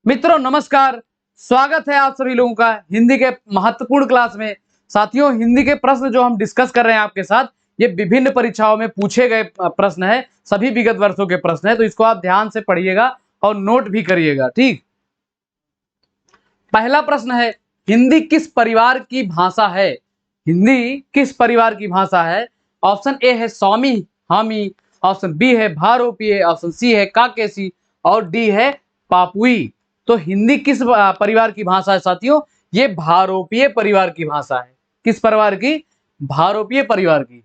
मित्रों नमस्कार। स्वागत है आप सभी लोगों का हिंदी के महत्वपूर्ण क्लास में। साथियों, हिंदी के प्रश्न जो हम डिस्कस कर रहे हैं आपके साथ, ये विभिन्न परीक्षाओं में पूछे गए प्रश्न है, सभी विगत वर्षों के प्रश्न है, तो इसको आप ध्यान से पढ़िएगा और नोट भी करिएगा। ठीक, पहला प्रश्न है, हिंदी किस परिवार की भाषा है? हिंदी किस परिवार की भाषा है? ऑप्शन ए है सौमी हामी, ऑप्शन बी है भारोपीय, ऑप्शन सी है काकेसी और डी है पापुई। तो हिंदी किस परिवार की भाषा है साथियों? ये भारोपीय परिवार की भाषा है। किस परिवार की? भारोपीय परिवार की।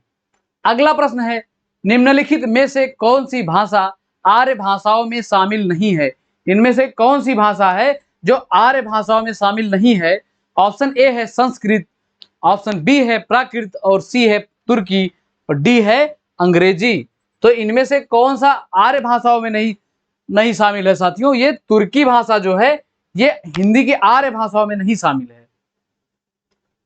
अगला प्रश्न है, निम्नलिखित में से कौन सी भाषा आर्य भाषाओं में शामिल नहीं है? इनमें से कौन सी भाषा है जो आर्य भाषाओं में शामिल नहीं है? ऑप्शन ए है संस्कृत, ऑप्शन बी है प्राकृत और सी है तुर्की और डी है अंग्रेजी। तो इनमें से कौन सा आर्य भाषाओं में नहीं शामिल है साथियों? ये तुर्की भाषा जो है ये हिंदी की आर्य भाषाओं में नहीं शामिल है।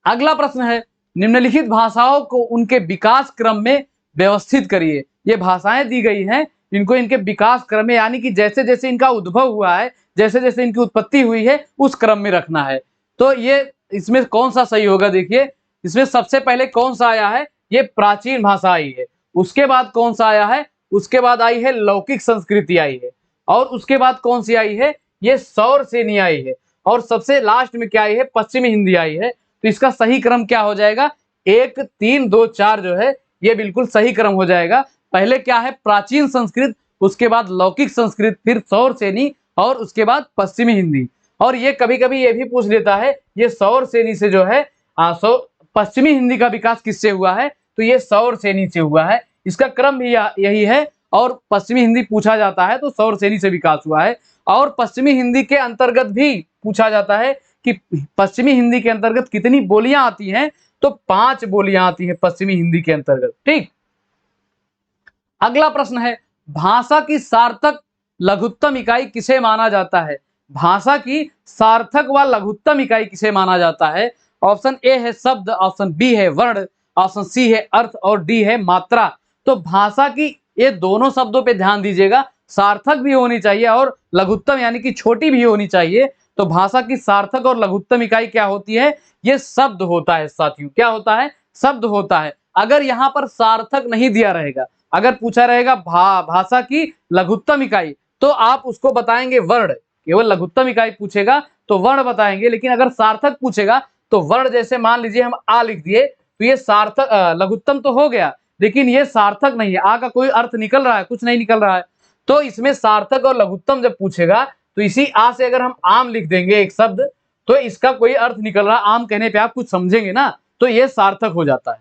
अगला प्रश्न है, निम्नलिखित भाषाओं को उनके विकास क्रम में व्यवस्थित करिए। ये भाषाएं दी गई हैं, इनको इनके विकास क्रम में, यानी कि जैसे जैसे इनका उद्भव हुआ है, जैसे जैसे इनकी उत्पत्ति हुई है, उस क्रम में रखना है। तो ये इसमें कौन सा सही होगा? देखिए, इसमें सबसे पहले कौन सा आया है? ये प्राचीन भाषा आई है। उसके बाद कौन सा आया है? उसके बाद आई है लौकिक संस्कृति आई है। और उसके बाद कौन सी आई है? ये सौर सेनी आई है। और सबसे लास्ट में क्या आई है? पश्चिमी हिंदी आई है। तो इसका सही क्रम क्या हो जाएगा? 1 3 2 4 जो है ये बिल्कुल सही क्रम हो जाएगा। पहले क्या है? प्राचीन संस्कृत, उसके बाद लौकिक संस्कृत, फिर सौर सेनी और उसके बाद पश्चिमी हिंदी। और ये कभी कभी ये भी पूछ लेता है, ये सौर सेनी से जो है पश्चिमी हिंदी का विकास किससे हुआ है? तो ये सौर सेनी से हुआ है। इसका क्रम भी यही है। और पश्चिमी हिंदी पूछा जाता है तो सौर सेनी से विकास हुआ है। और पश्चिमी हिंदी के अंतर्गत भी पूछा जाता है कि पश्चिमी हिंदी के अंतर्गत कितनी बोलियां आती हैं? तो 5 बोलियां आती हैं पश्चिमी हिंदी के अंतर्गत। ठीक, अगला प्रश्न है, भाषा की सार्थक लघुत्तम इकाई किसे माना जाता है? भाषा की सार्थक व लघुत्तम इकाई किसे माना जाता है? ऑप्शन ए है शब्द, ऑप्शन बी है वर्ण, ऑप्शन सी है अर्थ और डी है मात्रा। तो भाषा की ये दोनों शब्दों पे ध्यान दीजिएगा, सार्थक भी होनी चाहिए और लघुत्तम यानी कि छोटी भी होनी चाहिए। तो भाषा की सार्थक और लघुत्तम इकाई क्या होती है? ये शब्द होता है साथियों। क्या होता है? शब्द होता है। अगर यहाँ पर सार्थक नहीं दिया रहेगा, अगर पूछा रहेगा भाषा की लघुत्तम इकाई, तो आप उसको बताएंगे वर्ण। केवल लघुत्तम इकाई पूछेगा तो वर्ण बताएंगे, लेकिन अगर सार्थक पूछेगा तो वर्ण, जैसे मान लीजिए हम आ लिख दिए तो ये सार्थक लघुत्तम तो हो गया, लेकिन ये सार्थक नहीं है। आ का कोई अर्थ निकल रहा है? कुछ नहीं निकल रहा है। तो इसमें सार्थक और लघुत्तम जब पूछेगा तो इसी आ से अगर हम आम लिख देंगे एक शब्द, तो इसका कोई अर्थ निकल रहा, आम कहने पे आप कुछ समझेंगे ना, तो ये सार्थक हो जाता है।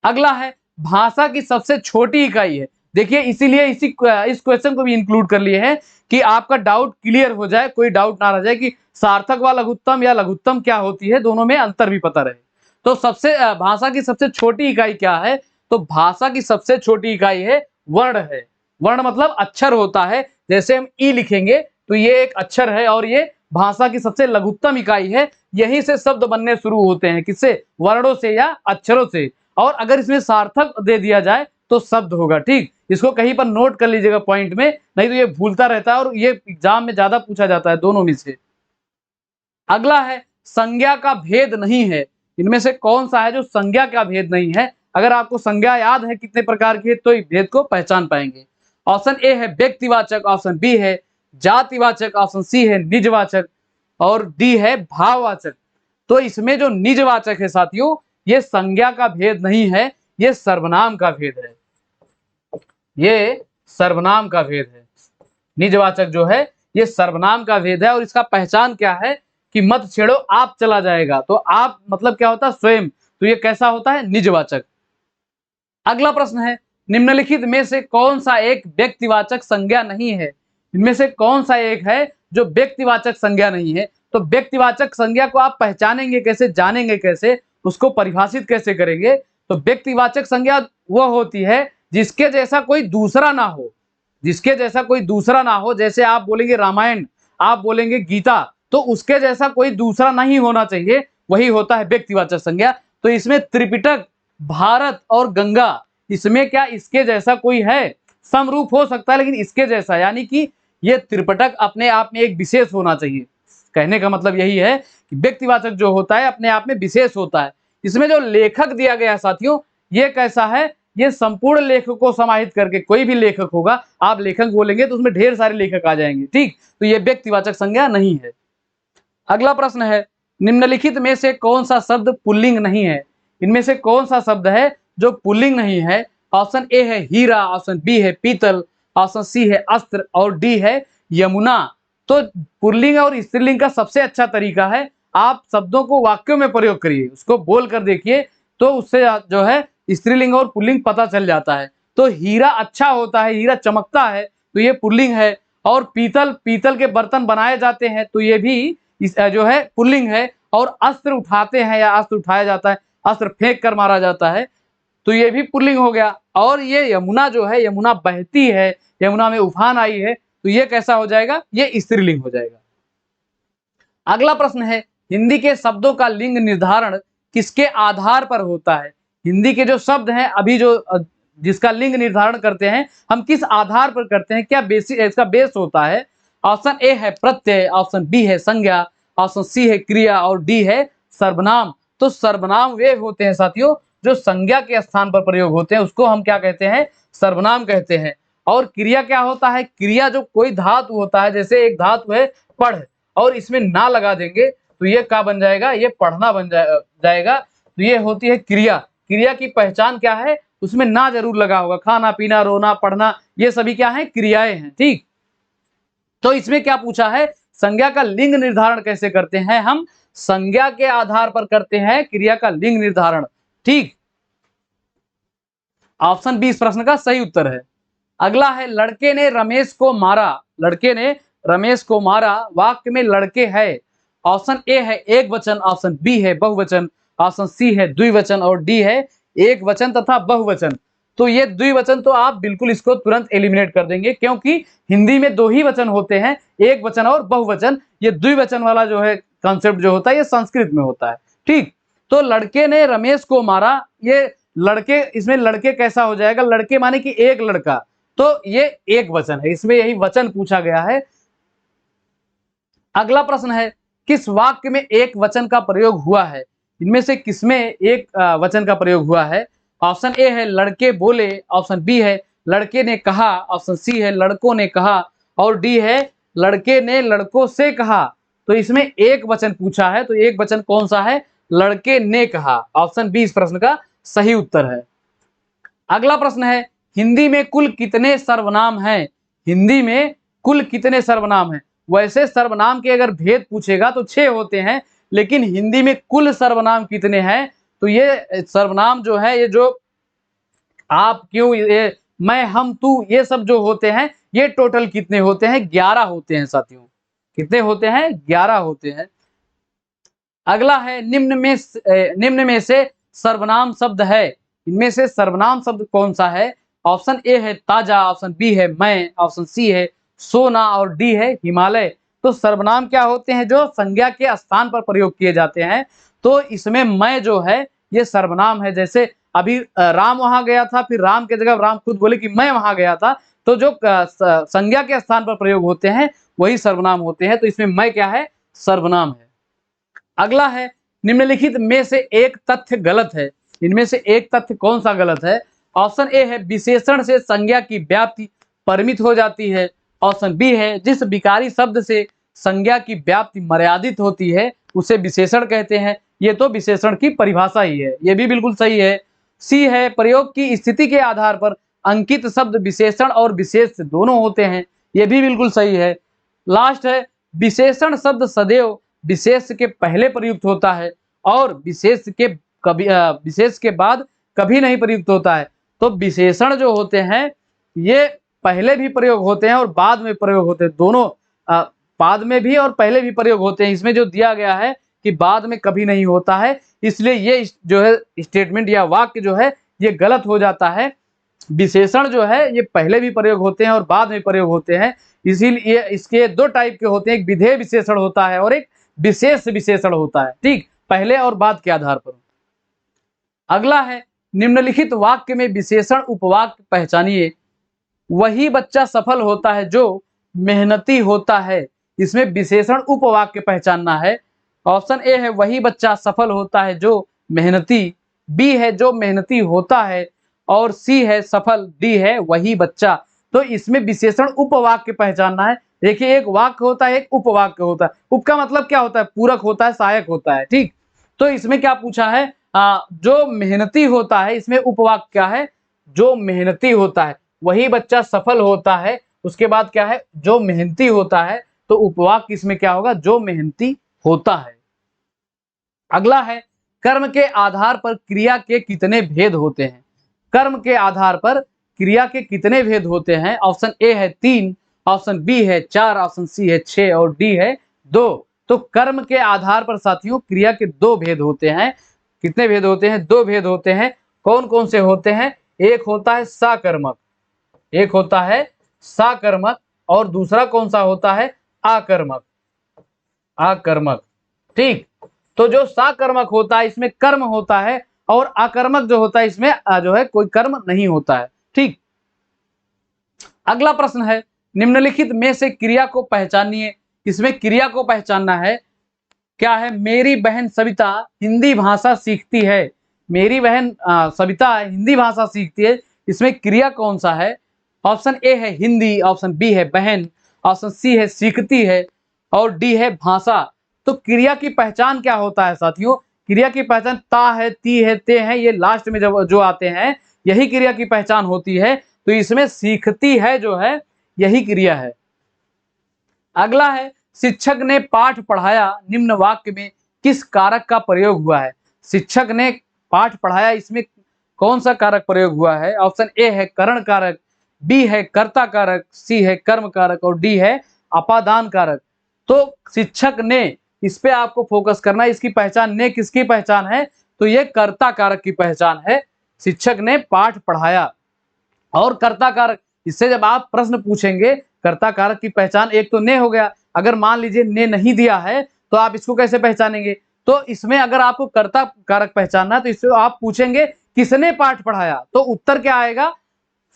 अगला है, भाषा की सबसे छोटी इकाई है। देखिए, इसीलिए इस क्वेश्चन को भी इंक्लूड कर लिए हैं कि आपका डाउट क्लियर हो जाए, कोई डाउट ना रह जाए कि सार्थक व लघुत्तम या लघुत्तम क्या होती है, दोनों में अंतर भी पता रहे। तो सबसे भाषा की सबसे छोटी इकाई क्या है? तो भाषा की सबसे छोटी इकाई है वर्ण है। वर्ण मतलब अक्षर होता है। जैसे हम ई लिखेंगे तो ये एक अक्षर है और ये भाषा की सबसे लघुत्तम इकाई है। यहीं से शब्द बनने शुरू होते हैं। किससे? वर्णों से या अक्षरों से। और अगर इसमें सार्थक दे दिया जाए तो शब्द होगा। ठीक, इसको कहीं पर नोट कर लीजिएगा पॉइंट में, नहीं तो ये भूलता रहता है और ये एग्जाम में ज्यादा पूछा जाता है दोनों में से। अगला है, संज्ञा का भेद नहीं है। इनमें से कौन सा है जो संज्ञा का भेद नहीं है? अगर आपको संज्ञा याद है कितने प्रकार की है तो इस भेद को पहचान पाएंगे। ऑप्शन ए है व्यक्तिवाचक, ऑप्शन बी है जातिवाचक, ऑप्शन सी है निजवाचक और डी है भाववाचक। तो इसमें जो निजवाचक है साथियों, ये संज्ञा का भेद नहीं है, ये सर्वनाम का भेद है। ये सर्वनाम का भेद है। निजवाचक जो है ये सर्वनाम का भेद है। और इसका पहचान क्या है कि मत छेड़ो आप चला जाएगा। तो आप मतलब क्या होता है? स्वयं। तो ये कैसा होता है? निजवाचक। अगला प्रश्न है, निम्नलिखित में से कौन सा एक व्यक्तिवाचक संज्ञा नहीं है? इनमें से कौन सा एक है जो व्यक्तिवाचक संज्ञा नहीं है? तो व्यक्तिवाचक संज्ञा को आप पहचानेंगे कैसे, जानेंगे कैसे, उसको परिभाषित कैसे करेंगे? तो व्यक्तिवाचक संज्ञा वह होती है जिसके जैसा कोई दूसरा ना हो। जिसके जैसा कोई दूसरा ना हो, जैसे आप बोलेंगे रामायण, आप बोलेंगे गीता, तो उसके जैसा कोई दूसरा नहीं होना चाहिए, वही होता है व्यक्तिवाचक संज्ञा। तो इसमें त्रिपिटक, भारत और गंगा, इसमें क्या इसके जैसा कोई है? समरूप हो सकता है लेकिन इसके जैसा, यानी कि ये त्रिपटक अपने आप में एक विशेष होना चाहिए। कहने का मतलब यही है कि व्यक्तिवाचक जो होता है अपने आप में विशेष होता है। इसमें जो लेखक दिया गया है साथियों, ये कैसा है, ये संपूर्ण लेखक को समाहित करके, कोई भी लेखक होगा, आप लेखक बोलेंगे तो उसमें ढेर सारे लेखक आ जाएंगे, ठीक, तो ये व्यक्तिवाचक संज्ञा नहीं है। अगला प्रश्न है, निम्नलिखित में से कौन सा शब्द पुल्लिंग नहीं है? इनमें से कौन सा शब्द है जो पुल्लिंग नहीं है? ऑप्शन ए है हीरा, ऑप्शन बी है पीतल, ऑप्शन सी है अस्त्र और डी है यमुना। तो पुल्लिंग और स्त्रीलिंग का सबसे अच्छा तरीका है आप शब्दों को वाक्यों में प्रयोग करिए, उसको बोल कर देखिए, तो उससे जो है स्त्रीलिंग और पुल्लिंग पता चल जाता है। तो हीरा अच्छा होता है, हीरा चमकता है, तो ये पुल्लिंग है। और पीतल, पीतल के बर्तन बनाए जाते हैं, तो ये भी जो है पुल्लिंग है। और अस्त्र उठाते हैं या अस्त्र उठाया जाता है, अस्त्र फेंक कर मारा जाता है, तो ये भी पुल्लिंग हो गया। और ये यमुना जो है, यमुना बहती है, यमुना में उफान आई है, तो ये कैसा हो जाएगा, ये स्त्रीलिंग हो जाएगा। अगला प्रश्न है, हिंदी के शब्दों का लिंग निर्धारण किसके आधार पर होता है? हिंदी के जो शब्द हैं अभी जो जिसका लिंग निर्धारण करते हैं, हम किस आधार पर करते हैं, क्या बेसिक इसका बेस होता है? ऑप्शन ए है प्रत्यय, ऑप्शन बी है संज्ञा, ऑप्शन सी है क्रिया और डी है सर्वनाम। तो सर्वनाम वे होते हैं साथियों जो संज्ञा के स्थान पर प्रयोग होते हैं, उसको हम क्या कहते हैं, सर्वनाम कहते हैं। और क्रिया क्या होता है? क्रिया जो कोई धातु होता है, जैसे एक धातु है पढ़, और इसमें ना लगा देंगे तो ये क्या बन जाएगा, ये पढ़ना बन जाएगा। तो ये होती है क्रिया। क्रिया की पहचान क्या है, उसमें ना जरूर लगा होगा। खाना पीना, रोना, पढ़ना, ये सभी क्या है, क्रियाएं हैं, ठीक। तो इसमें क्या पूछा है, संज्ञा का लिंग निर्धारण कैसे करते हैं? हम संज्ञा के आधार पर करते हैं क्रिया का लिंग निर्धारण, ठीक। ऑप्शन बी इस प्रश्न का सही उत्तर है। अगला है, लड़के ने रमेश को मारा, लड़के ने रमेश को मारा, वाक्य में लड़के है। ऑप्शन ए है एक वचन, ऑप्शन बी है बहुवचन, ऑप्शन सी है द्विवचन और डी है एक वचन तथा बहुवचन। तो ये द्विवचन तो आप बिल्कुल इसको तुरंत एलिमिनेट कर देंगे, क्योंकि हिंदी में दो ही वचन होते हैं, एक वचन और बहुवचन। ये द्विवचन वाला जो है कॉन्सेप्ट जो होता है ये संस्कृत में होता है, ठीक। तो लड़के ने रमेश को मारा, ये लड़के, इसमें लड़के कैसा हो जाएगा, लड़के माने कि एक लड़का, तो ये एक वचन है, इसमें यही वचन पूछा गया है। अगला प्रश्न है, किस वाक्य में एक वचन का प्रयोग हुआ है? इनमें से किसमें एक वचन का प्रयोग हुआ है? ऑप्शन ए है लड़के बोले, ऑप्शन बी है लड़के ने कहा, ऑप्शन सी है लड़कों ने कहा और डी है लड़के ने लड़कों से कहा। तो इसमें एक वचन पूछा है, तो एक वचन कौन सा है, लड़के ने कहा। ऑप्शन बी इस प्रश्न का सही उत्तर है। अगला प्रश्न है, हिंदी में कुल कितने सर्वनाम हैं? हिंदी में कुल कितने सर्वनाम हैं? वैसे सर्वनाम के अगर भेद पूछेगा तो 6 होते हैं, लेकिन हिंदी में कुल सर्वनाम कितने हैं? तो ये सर्वनाम जो है, ये जो आप, क्यों, ये मैं, हम, तू, ये सब जो होते हैं, ये टोटल कितने होते हैं? 11 होते हैं साथियों। कितने होते हैं? 11 होते हैं। अगला है, निम्न में से सर्वनाम शब्द है, इनमें से सर्वनाम शब्द कौन सा है? ऑप्शन ए है ताजा, ऑप्शन बी है मैं, ऑप्शन सी है सोना और डी है हिमालय। तो सर्वनाम क्या होते हैं? जो संज्ञा के स्थान पर प्रयोग किए जाते हैं। तो इसमें मैं जो है ये सर्वनाम है। जैसे अभी राम वहां गया था, फिर राम के जगह राम खुद बोले कि मैं वहां गया था, तो जो संज्ञा के स्थान पर प्रयोग होते हैं वही सर्वनाम होते हैं। तो इसमें मैं क्या है? सर्वनाम है। अगला है, निम्नलिखित में से एक तथ्य गलत है। इनमें से एक तथ्य कौन सा गलत है? ऑप्शन ए है विशेषण से संज्ञा की व्याप्ति परिमित हो जाती है। ऑप्शन बी है जिस विकारी शब्द से संज्ञा की व्याप्ति मर्यादित होती है उसे विशेषण कहते हैं। ये तो विशेषण की परिभाषा ही है, ये भी बिल्कुल सही है। सी है प्रयोग की स्थिति के आधार पर अंकित शब्द विशेषण और विशेष दोनों होते हैं। ये भी बिल्कुल सही है। लास्ट है, विशेषण शब्द सदैव विशेष के पहले प्रयुक्त होता है और विशेष के बाद कभी नहीं प्रयुक्त होता है। तो विशेषण जो होते हैं ये पहले भी प्रयोग होते हैं और बाद में प्रयोग होते हैं, दोनों बाद में भी और पहले भी प्रयोग होते हैं। इसमें जो दिया गया है कि बाद में कभी नहीं होता है, इसलिए ये जो है स्टेटमेंट या वाक्य जो है ये गलत हो जाता है। विशेषण जो है ये पहले भी प्रयोग होते हैं और बाद में प्रयोग होते हैं। इसीलिए इसके दो टाइप के होते हैं, एक विधेय विशेषण होता है और एक विशेष विशेषण होता है, ठीक, पहले और बाद के आधार पर। अगला है, निम्नलिखित वाक्य में विशेषण उपवाक्य पहचानिए। वही बच्चा सफल होता है जो मेहनती होता है, इसमें विशेषण उपवाक्य पहचानना है। ऑप्शन ए है वही बच्चा सफल होता है जो मेहनती, बी है जो मेहनती होता है, और सी है सफल, डी है वही बच्चा। तो इसमें विशेषण उपवाक्य पहचानना है। देखिए एक वाक्य होता है, एक उपवाक्य होता है। उप का मतलब क्या होता है? पूरक होता है, सहायक होता है, ठीक। तो इसमें क्या पूछा है? जो मेहनती होता है, इसमें उपवाक्य क्या है? जो मेहनती होता है वही बच्चा सफल होता है। उसके बाद क्या है? जो मेहनती होता है। तो उपवाक्य इसमें क्या होगा? जो मेहनती होता है। अगला है कर्म के आधार पर क्रिया के कितने भेद होते हैं? कर्म के आधार पर क्रिया के कितने भेद होते हैं? ऑप्शन ए है 3, ऑप्शन बी है 4, ऑप्शन सी है 6 और डी है 2। तो कर्म के आधार पर साथियों क्रिया के 2 भेद होते हैं। कितने भेद होते हैं? 2 भेद होते हैं। कौन कौन से होते हैं? एक होता है साकर्मक, एक होता है साकर्मक, और दूसरा कौन सा होता है? आकर्मक, आकर्मक, ठीक। तो जो साकर्मक होता है इसमें कर्म होता है, और आकर्मक जो होता है इसमें जो है कोई कर्म नहीं होता है, ठीक। अगला प्रश्न है निम्नलिखित में से क्रिया को पहचानिए। इसमें क्रिया को पहचानना है। क्या है? मेरी बहन सविता हिंदी भाषा सीखती है। मेरी बहन सविता हिंदी भाषा सीखती है। इसमें क्रिया कौन सा है? ऑप्शन ए है हिंदी, ऑप्शन बी है बहन, ऑप्शन सी है सीखती है, और डी है भाषा। तो क्रिया की पहचान क्या होता है साथियों? क्रिया की पहचान ता है, ती है, ते है, ये लास्ट में जब जो आते हैं यही क्रिया की पहचान होती है। तो इसमें सीखती है जो है यही क्रिया है। अगला है शिक्षक ने पाठ पढ़ाया, निम्न वाक्य में किस कारक का प्रयोग हुआ है? शिक्षक ने पाठ पढ़ाया, इसमें कौन सा कारक प्रयोग हुआ है? ऑप्शन ए है करण कारक, बी है कर्ता कारक, सी है कर्म कारक, और डी है अपादान कारक। तो शिक्षक ने, इस पे आपको फोकस करना है। इसकी पहचान ने किसकी पहचान है? तो ये कर्ता कारक की पहचान है। शिक्षक ने पाठ पढ़ाया और कर्ता कारक, इससे जब आप प्रश्न पूछेंगे कर्ता कारक की पहचान, एक तो ने हो गया। अगर मान लीजिए ने नहीं दिया है तो आप इसको कैसे पहचानेंगे? तो इसमें अगर आपको कर्ता कारक पहचानना है तो इससे आप पूछेंगे किसने पाठ पढ़ाया, तो उत्तर क्या आएगा?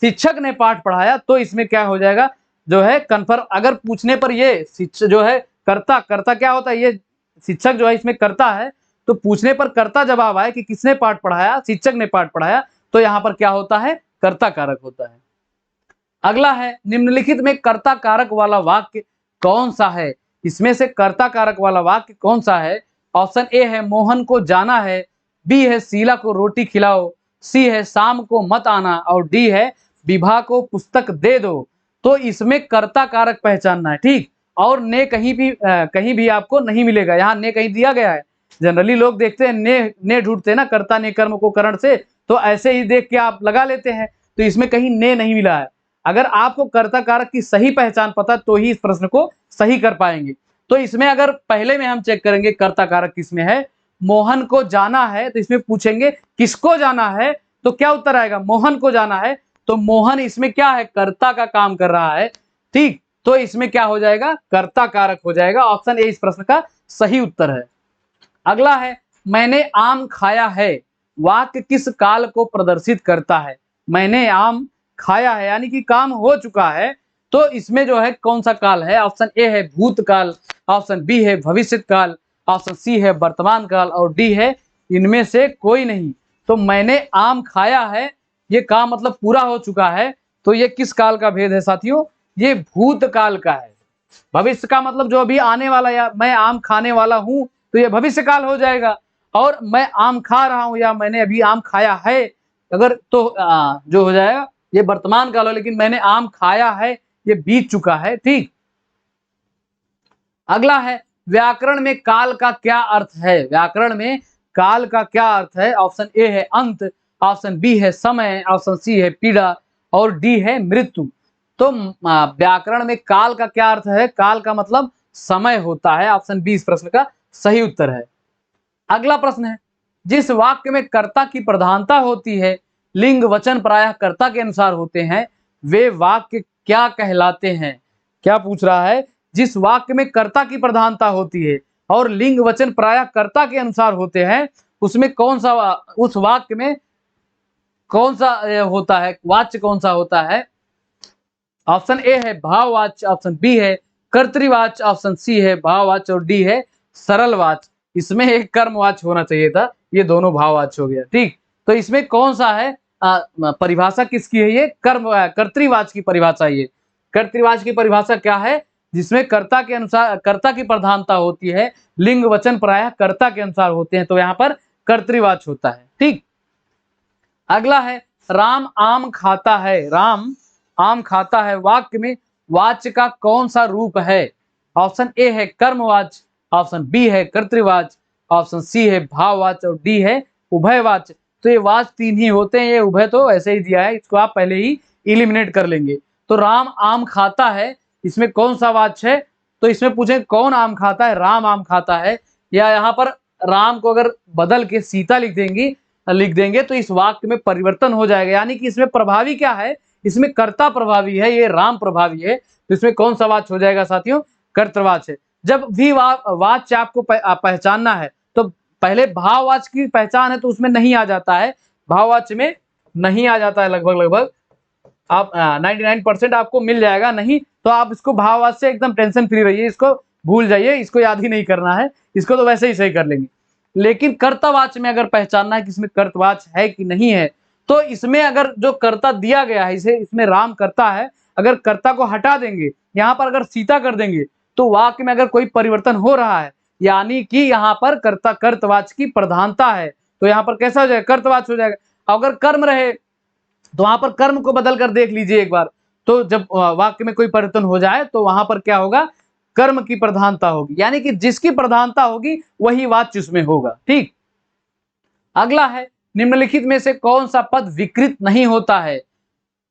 शिक्षक ने पाठ पढ़ाया। तो इसमें क्या हो जाएगा? जो है कन्फर्म। अगर पूछने पर ये शिक्षक जो है कर्ता, कर्ता क्या होता है? ये शिक्षक जो है इसमें कर्ता है। तो पूछने पर कर्ता जवाब आए कि किसने पाठ पढ़ाया, शिक्षक ने पाठ पढ़ाया, तो यहाँ पर क्या होता है? कर्ता कारक होता है। अगला है निम्नलिखित में कर्ता कारक वाला वाक्य कौन सा है? इसमें से कर्ता कारक वाला वाक्य कौन सा है? ऑप्शन ए है मोहन को जाना है, बी है शीला को रोटी खिलाओ, सी है शाम को मत आना, और डी है विभा को पुस्तक दे दो। तो इसमें कर्ता कारक पहचानना है, ठीक। और ने कहीं भी आपको नहीं मिलेगा। यहाँ ने कहीं दिया गया है? जनरली लोग देखते हैं ने ढूंढते हैं ना, कर्ता ने कर्म को करण से, तो ऐसे ही देख के आप लगा लेते हैं। तो इसमें कहीं ने नहीं मिला है। अगर आपको कर्ता कारक की सही पहचान पता तो ही इस प्रश्न को सही कर पाएंगे। तो इसमें अगर पहले में हम चेक करेंगे कर्ता कारक किसमें है, मोहन को जाना है, तो इसमें पूछेंगे किसको जाना है, तो क्या उत्तर आएगा? मोहन को जाना है। तो मोहन इसमें क्या है? कर्ता का काम कर रहा है, ठीक। तो इसमें क्या हो जाएगा? कर्ता कारक हो जाएगा। ऑप्शन ए इस प्रश्न का सही उत्तर है। अगला है मैंने आम खाया है, वाक्य किस काल को प्रदर्शित करता है? मैंने आम खाया है यानी कि काम हो चुका है। तो इसमें जो है कौन सा काल है? ऑप्शन ए है भूतकाल, ऑप्शन बी है भविष्य काल, ऑप्शन सी है वर्तमान काल, और डी है इनमें से कोई नहीं। तो मैंने आम खाया है, ये काम मतलब पूरा हो चुका है। तो ये किस काल का भेद है साथियों? ये भूतकाल का है। भविष्य का मतलब जो अभी आने वाला, या मैं आम खाने वाला हूं, तो ये भविष्य काल हो जाएगा। और मैं आम खा रहा हूं या मैंने अभी आम खाया है, अगर तो जो हो जाएगा ये वर्तमान काल हो। लेकिन मैंने आम खाया है ये बीत चुका है, ठीक। अगला है व्याकरण में काल का क्या अर्थ है? व्याकरण में काल का क्या अर्थ है? ऑप्शन ए है अंत, ऑप्शन बी है समय, ऑप्शन सी है पीड़ा, और डी है मृत्यु। तो व्याकरण में काल का क्या अर्थ है? काल का मतलब समय होता है। ऑप्शन बी इस प्रश्न का सही उत्तर है। अगला प्रश्न है जिस वाक्य में कर्ता की प्रधानता होती है, लिंग वचन प्रायः कर्ता के अनुसार होते हैं, वे वाक्य क्या कहलाते हैं? क्या पूछ रहा है? जिस वाक्य में कर्ता की प्रधानता होती है और लिंग वचन प्रायः कर्ता के अनुसार होते हैं, उसमें कौन सा, उस वाक्य में कौन सा होता है, वाच्य कौन सा होता है? ऑप्शन ए है भाववाच्य, ऑप्शन बी है कर्तृवाच्य, ऑप्शन सी है भाववाच्य और डी है सरलवाच्य। इसमें एक कर्मवाच्य होना चाहिए था, ये दोनों भाववाच्य हो गया। ठीक, तो इसमें कौन सा है परिभाषा किसकी है? ये कर्तृवाच्य की परिभाषा। ये कर्तृवाच्य की परिभाषा क्या है? जिसमें कर्ता के अनुसार कर्ता की प्रधानता होती है, लिंग वचन प्रायः कर्ता के अनुसार होते हैं, तो यहाँ पर कर्तृवाच्य होता है। ठीक, अगला है राम आम खाता है। राम आम खाता है वाक्य में वाच्य का कौन सा रूप है? ऑप्शन ए है कर्मवाच्य, ऑप्शन बी है कर्तृवाच्य, ऑप्शन सी है भाववाच्य और डी है उभयवाच्य। तो ये वाच्य तीन ही होते हैं, ये उभय तो ऐसे ही दिया है, इसको आप पहले ही इलिमिनेट कर लेंगे। तो राम आम खाता है, इसमें कौन सा वाच्य है? तो इसमें पूछे कौन आम खाता है? राम आम खाता है। या यहाँ पर राम को अगर बदल के सीता लिख देंगे तो इस वाक्य में परिवर्तन हो जाएगा, यानी कि इसमें प्रभावी क्या है? इसमें कर्ता प्रभावी है, ये राम प्रभावी है, तो इसमें कौन सा वाच्य हो जाएगा साथियों? कर्तृवाच्य। जब भी वाच्य आपको पहचानना है तो पहले भाववाच्य की पहचान है तो उसमें नहीं आ जाता है, भाववाच्य में नहीं आ जाता है, लगभग आप 99% आपको मिल जाएगा। नहीं तो आप इसको भाववाच्य से एकदम टेंशन फ्री रहिए, इसको भूल जाइए, इसको याद ही नहीं करना है, इसको तो वैसे ही सही कर लेंगे। लेकिन कर्तावाच्य में अगर पहचानना है कि इसमें कर्तवाच्य है कि नहीं है, तो इसमें अगर जो कर्ता दिया गया है, इसमें राम कर्ता है, अगर कर्ता को हटा देंगे, यहाँ पर अगर सीता कर देंगे, तो वाक्य में अगर कोई परिवर्तन हो रहा है, यानी कि यहाँ पर कर्ता कर्तवाच्य की प्रधानता है, तो यहाँ पर कैसा हो जाएगा? कर्तवाच्य हो जाएगा। अगर कर्म रहे तो वहां पर कर्म को बदल कर देख लीजिए एक बार, तो जब वाक्य में कोई परिवर्तन हो जाए तो वहां पर क्या होगा? कर्म की प्रधानता होगी, यानी कि जिसकी प्रधानता होगी वही वाच्य उसमें होगा। ठीक, अगला है निम्नलिखित में से कौन सा पद विकृत नहीं होता है?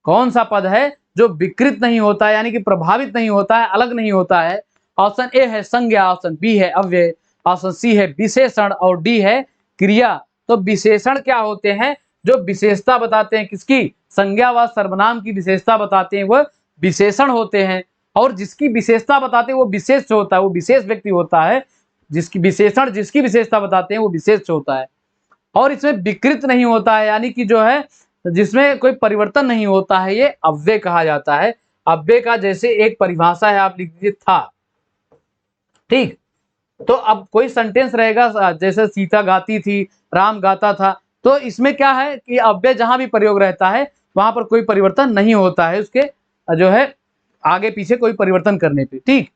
कौन सा पद है जो विकृत नहीं होता है, यानी कि प्रभावित नहीं होता है, अलग नहीं होता है? ऑप्शन ए है संज्ञा, ऑप्शन बी है अव्यय, ऑप्शन सी है विशेषण और डी है क्रिया। तो विशेषण क्या होते हैं? जो विशेषता बताते हैं, किसकी? संज्ञा व सर्वनाम की विशेषता बताते हैं, वह विशेषण होते हैं। और जिसकी विशेषता बताते हैं वो विशेष होता है, वो विशेष व्यक्ति होता है। जिसकी विशेषण जिसकी विशेषता बताते हैं वो विशेष होता है। और इसमें विकृत नहीं होता है, यानी कि जो है जिसमें कोई परिवर्तन नहीं होता है, ये अव्यय कहा जाता है। अव्यय का जैसे एक परिभाषा है, आप लिख दीजिए था। ठीक, तो अब कोई सेंटेंस रहेगा जैसे सीता गाती थी, राम गाता था, तो इसमें क्या है कि अव्यय जहां भी प्रयोग रहता है वहां पर कोई परिवर्तन नहीं होता है, उसके जो है आगे पीछे कोई परिवर्तन करने पे। ठीक,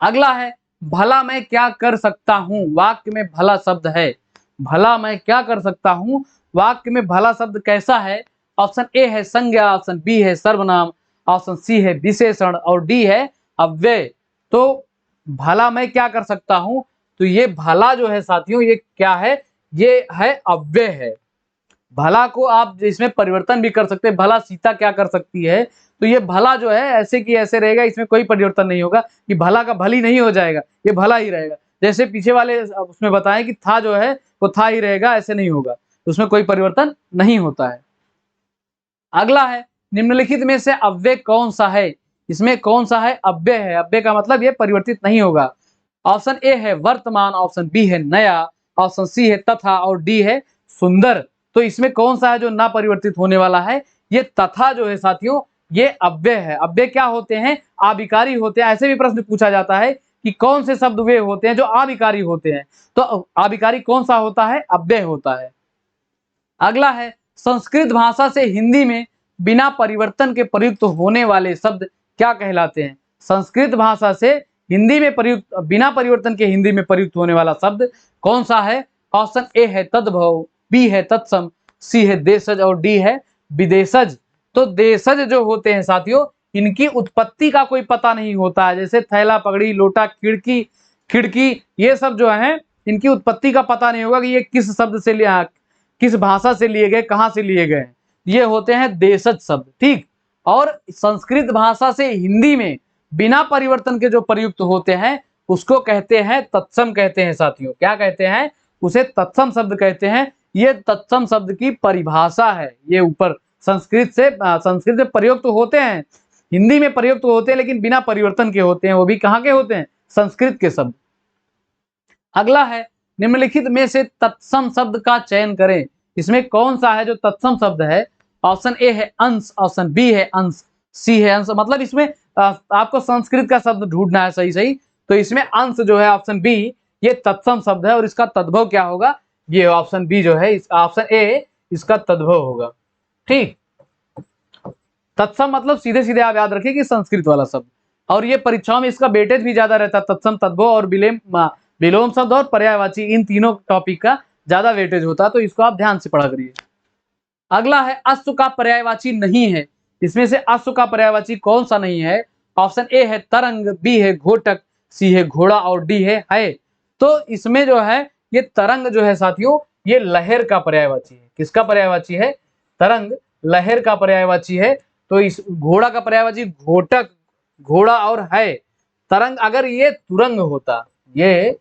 अगला है भला मैं क्या कर सकता हूं। वाक्य में भला शब्द है, भला मैं क्या कर सकता हूं, वाक्य में भला शब्द कैसा है? ऑप्शन ए है संज्ञा, ऑप्शन बी है सर्वनाम, ऑप्शन सी है विशेषण और डी है अव्यय। तो भला मैं क्या कर सकता हूं, तो ये भला जो है साथियों, ये क्या है? ये है अव्यय है। भला को आप इसमें परिवर्तन भी कर सकते हैं, भला सीता क्या कर सकती है, तो ये भला जो है ऐसे की ऐसे रहेगा, इसमें कोई परिवर्तन नहीं होगा कि भला का भली नहीं हो जाएगा, ये भला ही रहेगा। जैसे पीछे वाले उसमें बताएं कि था जो है वो था ही रहेगा, ऐसे नहीं होगा, उसमें कोई परिवर्तन नहीं होता है। अगला है निम्नलिखित में से अव्यय कौन सा है? इसमें कौन सा है? अव्यय है। अव्यय का मतलब ये परिवर्तित नहीं होगा। ऑप्शन ए है वर्तमान, ऑप्शन बी है नया, ऑप्शन सी है तथा और डी है सुंदर। तो इसमें कौन सा है जो ना परिवर्तित होने वाला है? ये तथा जो है साथियों, ये अव्यय है। अव्यय क्या होते हैं? आविकारी होते हैं। ऐसे भी प्रश्न पूछा जाता है कि कौन से शब्द वे होते हैं जो आविकारी होते हैं, तो आविकारी कौन सा होता है? अव्यय होता है। अगला है संस्कृत भाषा से हिंदी में बिना परिवर्तन के प्रयुक्त होने वाले शब्द क्या कहलाते हैं? संस्कृत भाषा से हिंदी में प्रयुक्त बिना परिवर्तन के हिंदी में प्रयुक्त होने वाला शब्द कौन सा है? ऑप्शन ए है तद्भव, बी है तत्सम, सी है देशज और डी है विदेशज। तो देशज जो होते हैं साथियों, इनकी उत्पत्ति का कोई पता नहीं होता है, जैसे थैला, पगड़ी, लोटा, खिड़की खिड़की ये सब जो है इनकी उत्पत्ति का पता नहीं होगा कि ये किस शब्द से लिया, किस भाषा से लिए गए, कहाँ से लिए गए। ये होते हैं देशज शब्द। ठीक, और संस्कृत भाषा से हिंदी में बिना परिवर्तन के जो प्रयुक्त होते हैं उसको कहते हैं तत्सम कहते हैं साथियों। क्या कहते हैं? उसे तत्सम शब्द कहते हैं। ये तत्सम शब्द की परिभाषा है। ये ऊपर संस्कृत में प्रयुक्त होते हैं, हिंदी में प्रयुक्त होते हैं, लेकिन बिना परिवर्तन के होते हैं। वो भी कहाँ के होते हैं? संस्कृत के शब्द। अगला है निम्नलिखित में से तत्सम शब्द का चयन करें। इसमें कौन सा है जो तत्सम शब्द है? ऑप्शन ए है अंश, ऑप्शन बी है अंश, सी है अंश, मतलब इसमें आपको संस्कृत का शब्द ढूंढना है सही सही। तो इसमें अंश जो है ऑप्शन बी ये तत्सम शब्द है और इसका तद्भव क्या होगा, ये ऑप्शन बी जो है, ऑप्शन ए इसका तद्भव होगा। ठीक, तत्सम मतलब सीधे सीधे आप याद रखिए कि संस्कृत वाला शब्द, और ये परीक्षाओं में इसका वेटेज भी ज्यादा रहता है। तत्सम, तद्भव और विलोम शब्द और पर्यायवाची, इन तीनों टॉपिक का ज्यादा वेटेज होता है, तो इसको आप ध्यान से पढ़ा करिए। अगला है अश्व का पर्यायवाची नहीं है। इसमें से अश्व का पर्यायवाची कौन सा नहीं है? ऑप्शन ए है तरंग, बी है घोटक, सी है घोड़ा और डी है। तो इसमें जो है ये तरंग जो है साथियों, ये लहर का पर्यायवाची है। किसका पर्यायवाची है? तरंग, लहर का पर्यायवाची है। तो इस घोड़ा का पर्यायवाची घोटक, घोड़ा और है। तरंग अगर ये तुरंग होता, ये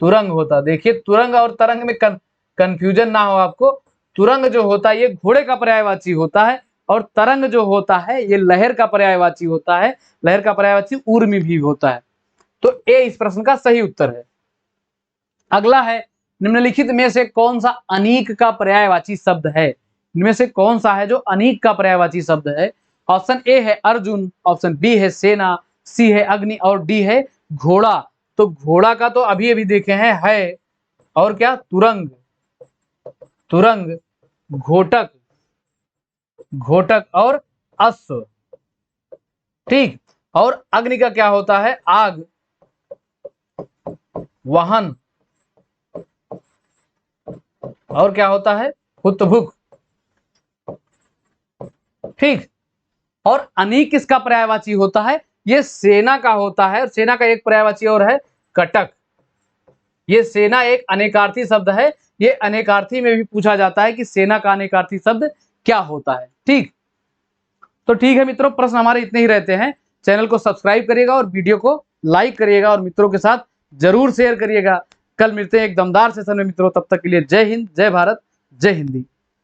तुरंग होता, देखिए तुरंग और तरंग में कंफ्यूजन ना हो आपको। तुरंग जो होता है ये घोड़े का पर्यायवाची होता है, और तरंग जो होता है ये लहर का पर्यायवाची होता है। लहर का पर्यायवाची ऊर्मी भी होता है। तो ए इस प्रश्न का सही उत्तर है। अगला है निम्नलिखित में से कौन सा अनीक का पर्यायवाची शब्द है? इनमें से कौन सा है जो अनीक का पर्यायवाची शब्द है? ऑप्शन ए है अर्जुन, ऑप्शन बी है सेना, सी है अग्नि और डी है घोड़ा। तो घोड़ा का तो अभी अभी देखे है, और क्या? तुरंग, तुरंग, घोटक, घोटक और अश्व। ठीक, और अग्नि का क्या होता है? आग, वाहन, और क्या होता है? हुतभुक। ठीक, और अनीक किसका पर्यायवाची होता है? ये सेना का होता है। और सेना का एक पर्यायवाची और है कटक। ये सेना एक अनेकार्थी शब्द है। ये अनेकार्थी में भी पूछा जाता है कि सेना का अनेकार्थी शब्द क्या होता है। ठीक, तो ठीक है मित्रों, प्रश्न हमारे इतने ही रहते हैं। चैनल को सब्सक्राइब करिएगा और वीडियो को लाइक करिएगा और मित्रों के साथ जरूर शेयर करिएगा। कल मिलते हैं एक दमदार सेशन में मित्रों, तब तक के लिए जय हिंद, जय भारत, जय हिंदी।